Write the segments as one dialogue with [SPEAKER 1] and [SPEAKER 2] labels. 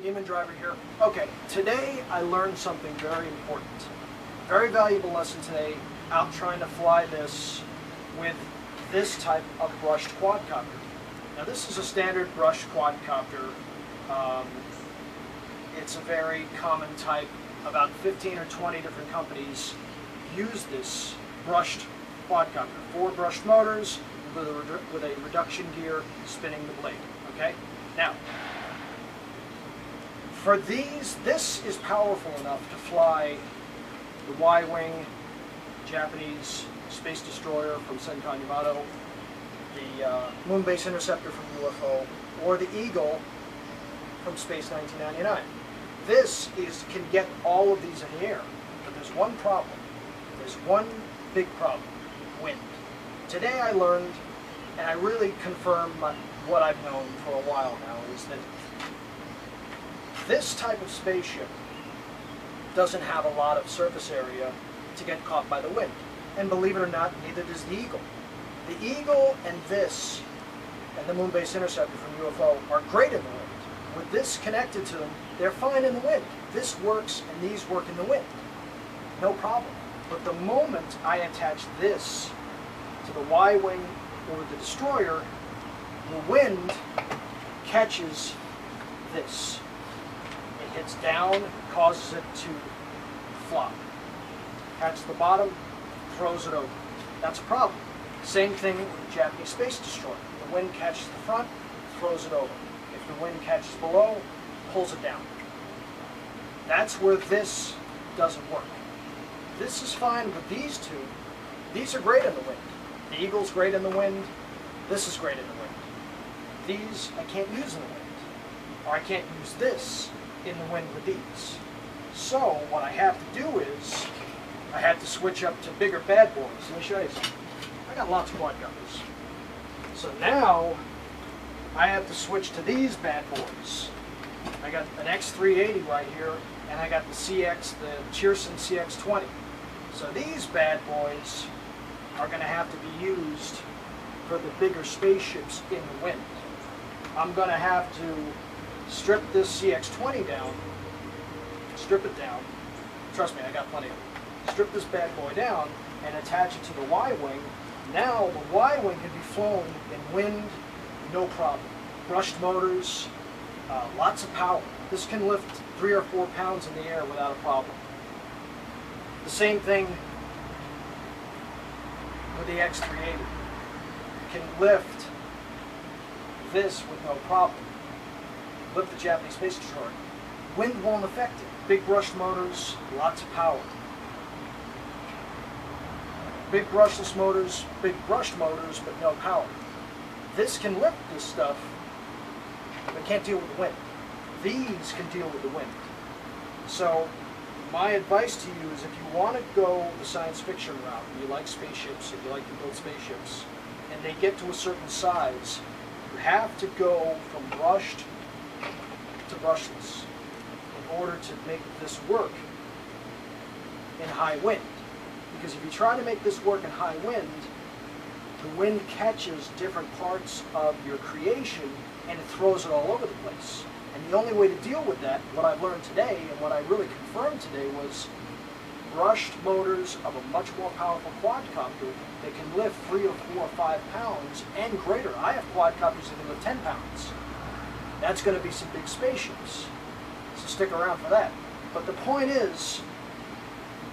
[SPEAKER 1] Demon Driver here. Okay, today I learned something very important. Very valuable lesson today. I'm trying to fly this with this type of brushed quadcopter. Now this is a standard brushed quadcopter. It's a very common type. About 15 or 20 different companies use this brushed quadcopter. 4 brushed motors with a reduction gear spinning the blade. Okay? Now, for these, this is powerful enough to fly the Y-Wing Japanese space destroyer from Senkan Yamato, the Moon Base Interceptor from UFO, or the Eagle from Space 1999. This can get all of these in the air, but there's one problem. There's one big problem: wind. Today I learned, and I really confirmed what I've known for a while now, is that this type of spaceship doesn't have a lot of surface area to get caught by the wind. And believe it or not, neither does the Eagle. The Eagle and this, and the Moon Base Interceptor from UFO, are great in the wind. With this connected to them, they're fine in the wind. This works and these work in the wind. No problem. But the moment I attach this to the Y-Wing or the destroyer, the wind catches this. It hits down, causes it to flop. Catches the bottom, throws it over. That's a problem. Same thing with the Japanese space destroyer. The wind catches the front, throws it over. If the wind catches below, pulls it down. That's where this doesn't work. This is fine with these two. These are great in the wind. The Eagle's great in the wind. This is great in the wind. These I can't use in the wind. Or I can't use this in the wind with these. So what I have to do is, I had to switch up to bigger bad boys. Let me show you something. I got lots of quadcopters. So now, I have to switch to these bad boys. I got an X380 right here, and I got the Cheerson CX20. So these bad boys are going to have to be used for the bigger spaceships in the wind. I'm going to have to strip this CX20 down, strip it down. Trust me, I got plenty of it. Strip this bad boy down and attach it to the Y-Wing. Now the Y-Wing can be flown in wind, no problem. Brushed motors, lots of power. This can lift 3 or 4 pounds in the air without a problem. The same thing with the X380. It can lift this with no problem. Lift the Japanese space destroyer. Wind won't affect it. Big brushed motors, lots of power. Big brushless motors, big brushed motors, but no power. This can lift this stuff, but can't deal with the wind. These can deal with the wind. So my advice to you is, if you want to go the science fiction route, and you like spaceships, if you like to build spaceships, and they get to a certain size, you have to go from brushed to brushless in order to make this work in high wind. Because if you try to make this work in high wind, the wind catches different parts of your creation and it throws it all over the place. And the only way to deal with that, what I've learned today and what I really confirmed today, was brushed motors of a much more powerful quadcopter that can lift 3 or 4 or 5 pounds and greater. I have quadcopters that can lift 10 pounds. That's going to be some big spaceships. So stick around for that. But the point is,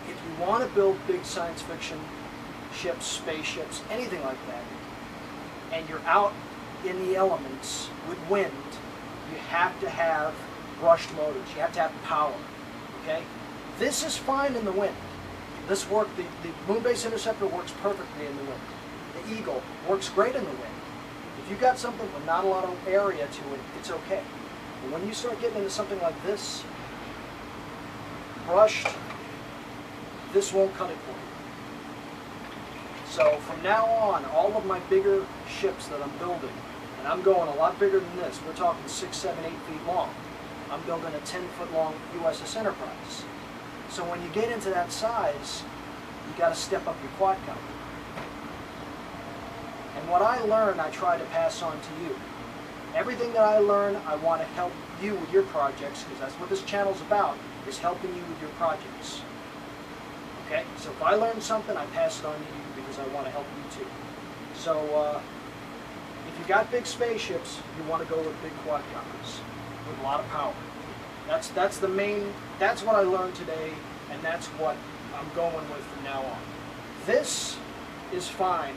[SPEAKER 1] if you want to build big science fiction ships, spaceships, anything like that, and you're out in the elements with wind, you have to have brushed motors. You have to have power. Okay? This is fine in the wind. This the Moon Base Interceptor works perfectly in the wind. The Eagle works great in the wind. If you've got something with not a lot of area to it, it's okay. But when you start getting into something like this, brushed, this won't cut it for you. So from now on, all of my bigger ships that I'm building, and I'm going a lot bigger than this, we're talking 6, 7, 8 feet long. I'm building a 10-foot long USS Enterprise. So when you get into that size, you got to step up your quadcopter. And what I learned, I try to pass on to you. Everything that I learn, I want to help you with your projects, because that's what this channel's about, is helping you with your projects. Okay? So if I learn something, I pass it on to you because I want to help you too. So if you got big spaceships, you want to go with big quadcopters with a lot of power. That's the main, that's what I learned today, and that's what I'm going with from now on. This is fine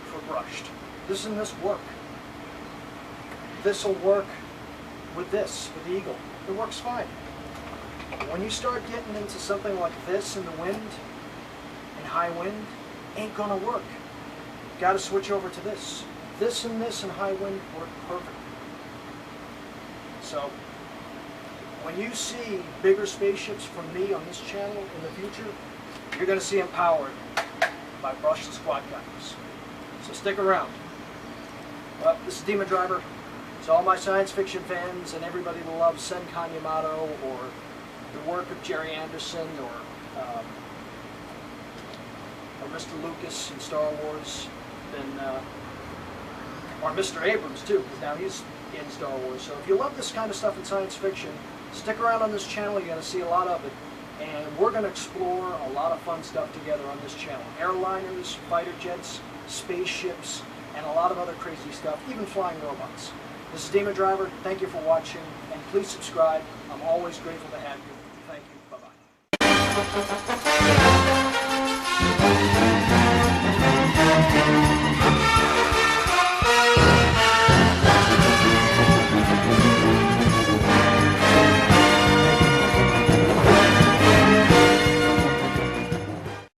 [SPEAKER 1] for brushed. This and this work. This will work with this, with the Eagle. It works fine. When you start getting into something like this in the wind, in high wind, ain't gonna work. You gotta switch over to this. This and this in high wind work perfect. So, when you see bigger spaceships from me on this channel in the future, you're going to see them powered by brushless quadcopters. So stick around. Well, this is Demon Driver. So all my science fiction fans and everybody that loves Senkan Yamato or the work of Jerry Anderson or Mr. Lucas in Star Wars, or Mr. Abrams too, because now he's in Star Wars. So if you love this kind of stuff in science fiction, stick around on this channel. You're going to see a lot of it. And we're going to explore a lot of fun stuff together on this channel. Airliners, fighter jets, spaceships, and a lot of other crazy stuff, even flying robots. This is Demon Driver. Thank you for watching, and please subscribe. I'm always grateful to have you. Thank you. Bye-bye.